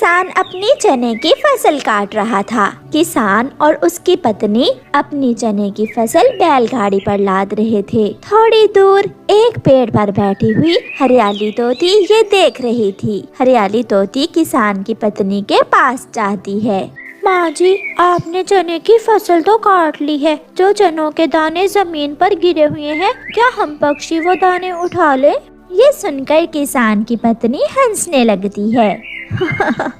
किसान अपनी चने की फसल काट रहा था। किसान और उसकी पत्नी अपनी चने की फसल बैलगाड़ी पर लाद रहे थे। थोड़ी दूर एक पेड़ पर बैठी हुई हरियाली तोती ये देख रही थी। हरियाली तोती किसान की पत्नी के पास जाती है। माँ जी, आपने चने की फसल तो काट ली है। जो चनों के दाने जमीन पर गिरे हुए हैं, क्या हम पक्षी वो दाने उठा ले? ये सुनकर किसान की पत्नी हंसने लगती है।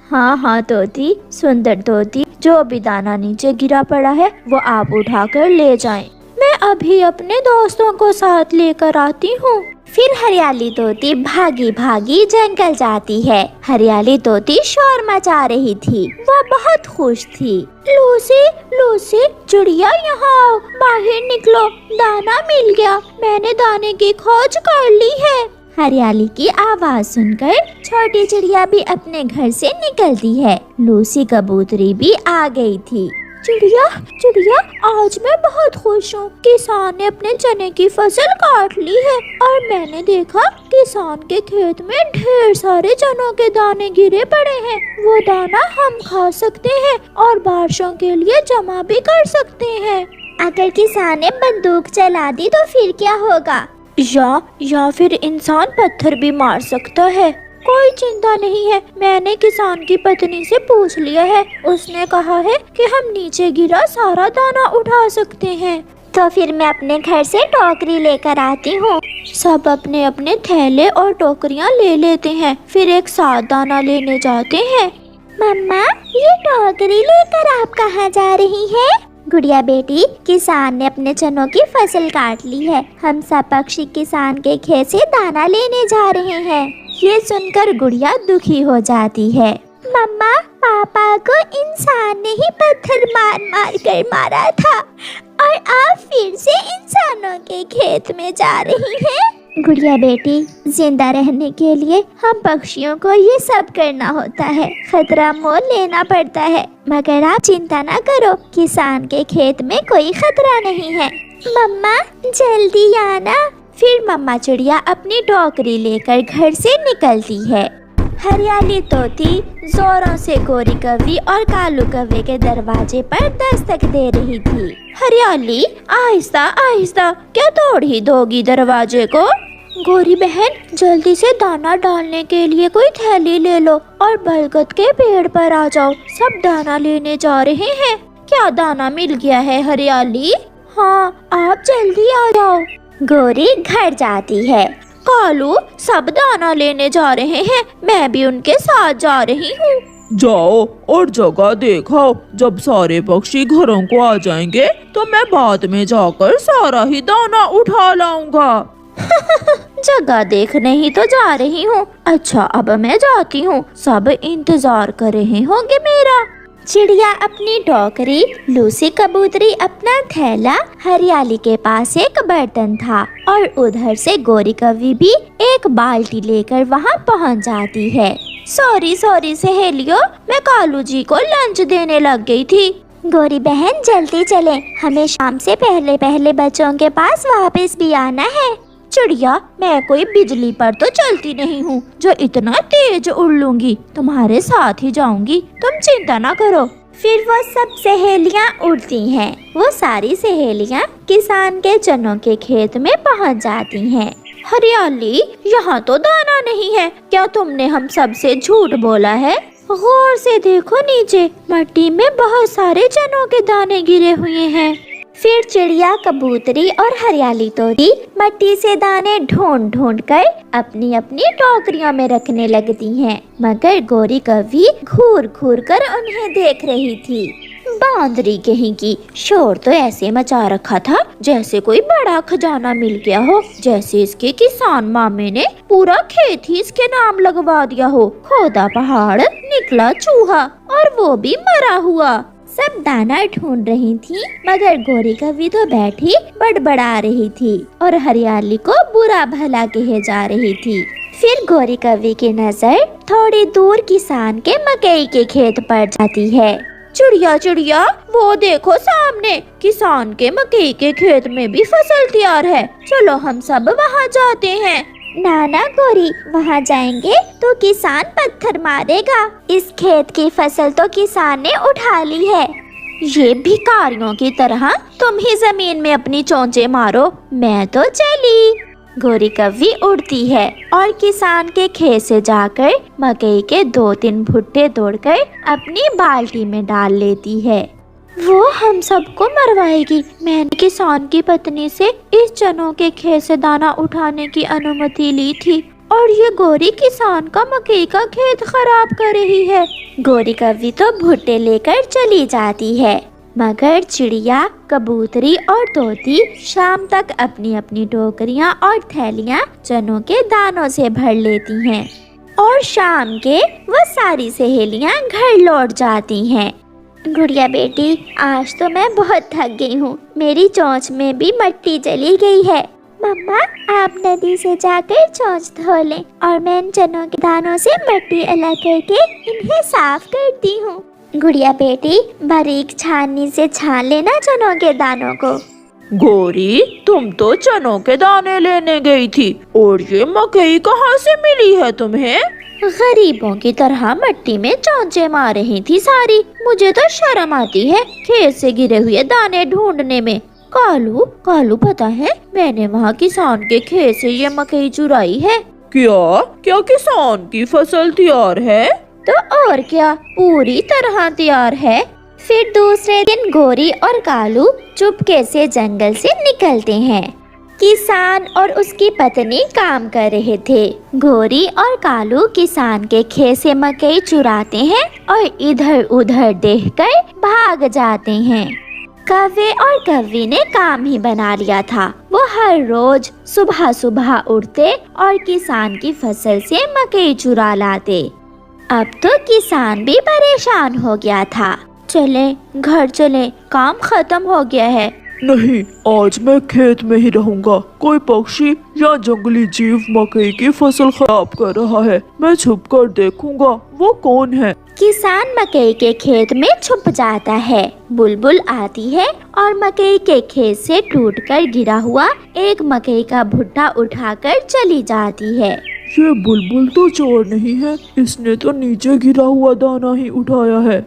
हाँ हाँ तोती, सुंदर तोती, जो भी दाना नीचे गिरा पड़ा है वो आप उठाकर ले जाएं। मैं अभी अपने दोस्तों को साथ लेकर आती हूँ। फिर हरियाली तोती भागी भागी जंगल जाती है। हरियाली तोती शोर मचा रही थी। वो बहुत खुश थी। लूसी, लूसी, चिड़िया यहाँ आओ, बाहर निकलो, दाना मिल गया। मैंने दाने की खोज कर ली है। हरियाली की आवाज सुनकर छोटी चिड़िया भी अपने घर से निकलती है। लूसी कबूतरी भी आ गई थी। चिड़िया, चिड़िया, आज मैं बहुत खुश हूँ। किसान ने अपने चने की फसल काट ली है और मैंने देखा किसान के खेत में ढेर सारे चनों के दाने गिरे पड़े हैं। वो दाना हम खा सकते हैं और बारिशों के लिए जमा भी कर सकते हैं। अगर किसान ने बंदूक चला दी तो फिर क्या होगा? या फिर इंसान पत्थर भी मार सकता है। कोई चिंता नहीं है, मैंने किसान की पत्नी से पूछ लिया है। उसने कहा है कि हम नीचे गिरा सारा दाना उठा सकते हैं। तो फिर मैं अपने घर से टोकरी लेकर आती हूँ। सब अपने अपने थैले और टोकरियाँ ले लेते हैं, फिर एक साथ दाना लेने जाते हैं। मम्मा, ये टोकरी लेकर आप कहाँ जा रही हैं? गुड़िया बेटी, किसान ने अपने चनों की फसल काट ली है। हम सब पक्षी किसान के खेत से दाना लेने जा रहे हैं। ये सुनकर गुड़िया दुखी हो जाती है। मम्मा, पापा को इंसान ने ही पत्थर मार मार कर मारा था और आप फिर से इंसानों के खेत में जा रही हैं। गुड़िया बेटी, जिंदा रहने के लिए हम पक्षियों को ये सब करना होता है, खतरा मोल लेना पड़ता है। मगर आप चिंता ना करो, किसान के खेत में कोई खतरा नहीं है। मम्मा, जल्दी आना। फिर मम्मा चिड़िया अपनी टोकरी लेकर घर से निकलती है। हरियाली तोती जोरों से गोरी कौवी और कालू कौवे के दरवाजे पर दस्तक दे रही थी। हरियाली, आहिस्ता आहिस्ता, क्या तोड़ ही दोगी दरवाजे को? गोरी बहन, जल्दी से दाना डालने के लिए कोई थैली ले लो और बरगद के पेड़ पर आ जाओ। सब दाना लेने जा रहे हैं। क्या दाना मिल गया है हरियाली? हाँ, आप जल्दी आ जाओ। गोरी घर जाती है। कालू, सब दाना लेने जा रहे हैं, मैं भी उनके साथ जा रही हूँ। जाओ और जगह देखो, जब सारे पक्षी घरों को आ जाएंगे तो मैं बाद में जाकर सारा ही दाना उठा लाऊंगा। जगह देखने ही तो जा रही हूँ। अच्छा, अब मैं जाती हूँ, सब इंतजार कर रहे होंगे मेरा। चिड़िया अपनी टोकरी, लूसी कबूतरी अपना थैला, हरियाली के पास एक बर्तन था और उधर से गोरी कौवी भी एक बाल्टी लेकर वहाँ पहुँच जाती है। सॉरी सहेलियों, मैं कालू जी को लंच देने लग गई थी। गोरी बहन, जल्दी चलें, हमें शाम से पहले पहले बच्चों के पास वापस भी आना है। चिड़िया, मैं कोई बिजली पर तो चलती नहीं हूँ जो इतना तेज उड़ लूंगी। तुम्हारे साथ ही जाऊंगी, तुम चिंता ना करो। फिर वो सब सहेलियाँ उड़ती हैं। वो सारी सहेलियाँ किसान के चनों के खेत में पहुँच जाती हैं। हरियाली, यहाँ तो दाना नहीं है, क्या तुमने हम सब से झूठ बोला है? गौर से देखो नीचे, मिट्टी में बहुत सारे चनों के दाने गिरे हुए हैं। फिर चिड़िया, कबूतरी और हरियाली तोती मिट्टी से दाने ढूंढ ढूंढ कर अपनी अपनी टोकरियों में रखने लगती हैं। मगर गोरी कौवी घूर घूर कर उन्हें देख रही थी। बांदरी कहीं की, शोर तो ऐसे मचा रखा था जैसे कोई बड़ा खजाना मिल गया हो, जैसे इसके किसान मामे ने पूरा खेत ही इसके नाम लगवा दिया हो। खोदा पहाड़, निकला चूहा और वो भी मरा हुआ। सब दाना ढूंढ रही थी, मगर गोरी कौवी तो बैठी बड़बड़ा रही थी और हरियाली को बुरा भला कहे जा रही थी। फिर गोरी कौवी की नजर थोड़ी दूर किसान के मकई के खेत पर जाती है। चिड़िया, चिड़िया, वो देखो सामने, किसान के मकई के खेत में भी फसल तैयार है। चलो हम सब वहाँ जाते हैं। नाना गोरी, वहाँ जाएंगे तो किसान पत्थर मारेगा। इस खेत की फसल तो किसान ने उठा ली है। ये भिखारियों की तरह तुम ही जमीन में अपनी चोंचे मारो, मैं तो चली। गोरी कव्वी उड़ती है और किसान के खेत से जाकर मकई के 2-3 भुट्टे तोड़कर अपनी बाल्टी में डाल लेती है। वो हम सबको मरवाएगी। मैंने किसान की पत्नी से इस चनों के खेत से दाना उठाने की अनुमति ली थी और ये गोरी किसान का मकई का खेत खराब कर रही है। गोरी कव्वी तो भुट्टे लेकर चली जाती है, मगर चिड़िया, कबूतरी और तोती शाम तक अपनी अपनी टोकरियां और थैलियां चनों के दानों से भर लेती हैं और शाम के वो सारी सहेलियां घर लौट जाती हैं। गुड़िया बेटी, आज तो मैं बहुत थक गई हूँ, मेरी चोंच में भी मिट्टी चली गई है। मम्मा, आप नदी से जाकर चोंच धो लें और मैं इन चनों के दानों से मिट्टी अलग करके इन्हें साफ करती हूँ। गुड़िया बेटी, बारीक छाननी से छान लेना चनों के दानों को। गोरी, तुम तो चनों के दाने लेने गई थी और ये मकई कहाँ से मिली है तुम्हें? गरीबों की तरह मिट्टी में चोंचे मार रही थी सारी। मुझे तो शर्म आती है खेत से गिरे हुए दाने ढूंढने में। कालू, कालू, पता है मैंने वहाँ किसान के खेत से ये मकई चुराई है। क्या क्या किसान की फसल तैयार है? तो और क्या, पूरी तरह तैयार है। फिर दूसरे दिन गोरी और कालू चुपके से जंगल से निकलते हैं। किसान और उसकी पत्नी काम कर रहे थे। गोरी और कालू किसान के खेत से मकई चुराते हैं और इधर उधर देखकर भाग जाते हैं। कव्वे और कव्वी ने काम ही बना लिया था। वो हर रोज सुबह सुबह उठते और किसान की फसल से मकई चुरा लाते। अब तो किसान भी परेशान हो गया था। चले घर चले, काम खत्म हो गया है। नहीं, आज मैं खेत में ही रहूंगा। कोई पक्षी या जंगली जीव मकई की फसल खराब कर रहा है, मैं छुप कर देखूंगा वो कौन है। किसान मकई के खेत में छुप जाता है। बुलबुल आती है और मकई के खेत से टूटकर गिरा हुआ एक मकई का भुट्टा उठाकर चली जाती है। ये बुलबुल तो चोर नहीं है, इसने तो नीचे गिरा हुआ दाना ही उठाया है।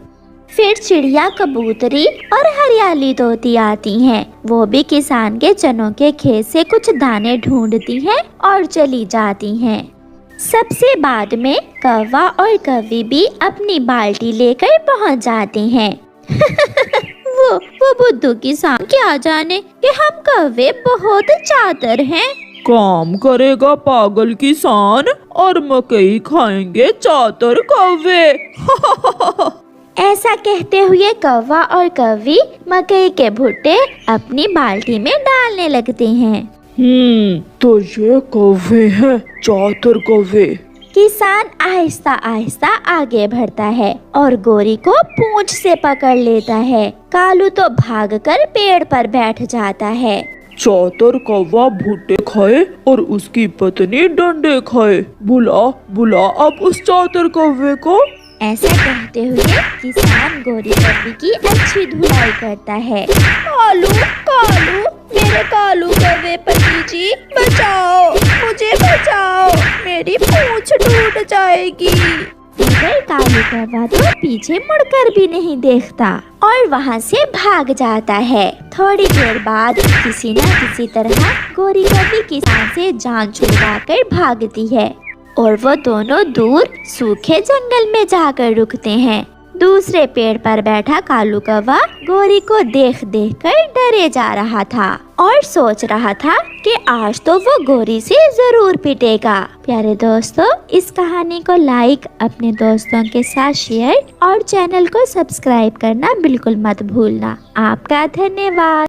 फिर चिड़िया, कबूतरी और हरियाली तोती आती हैं। वो भी किसान के चनों के खेत से कुछ दाने ढूंढती हैं और चली जाती हैं। सबसे बाद में कौवा और कव्वी भी अपनी बाल्टी लेकर पहुंच जाते हैं। वो बुद्धू किसान क्या जाने कि हम कौवे बहुत चातर हैं। काम करेगा पागल किसान और मकई खाएंगे चातर कौवे। ऐसा कहते हुए कौवा और कव्वी मकई के भुट्टे अपनी बाल्टी में डालने लगते हैं। तो ये कौवे हैं, चातर कौवे। किसान आहिस्ता आहिस्ता आगे बढ़ता है और गोरी को पूंछ से पकड़ लेता है। कालू तो भागकर पेड़ पर बैठ जाता है। चातर कौवा भुट्टे खाए और उसकी पत्नी डंडे खाए। बुला बुला अब उस चातर कौवे को। ऐसा कहते हुए किसान गोरी कव्वी की अच्छी धुलाई करता है। कालू, कालू, मेरे कालू कव्वे पति जी, बचाओ, मुझे बचाओ, मेरी पूंछ टूट जाएगी। मगर कालू कौवा तो पीछे मुड़कर भी नहीं देखता और वहाँ से भाग जाता है। थोड़ी देर बाद किसी न किसी तरह गोरी कव्वी किसान से जान छुड़वाकर भागती है और वो दोनों दूर सूखे जंगल में जाकर रुकते हैं। दूसरे पेड़ पर बैठा कालू कौवा गोरी को देख देख कर डरे जा रहा था और सोच रहा था कि आज तो वो गोरी से जरूर पिटेगा। प्यारे दोस्तों, इस कहानी को लाइक, अपने दोस्तों के साथ शेयर और चैनल को सब्सक्राइब करना बिल्कुल मत भूलना। आपका धन्यवाद।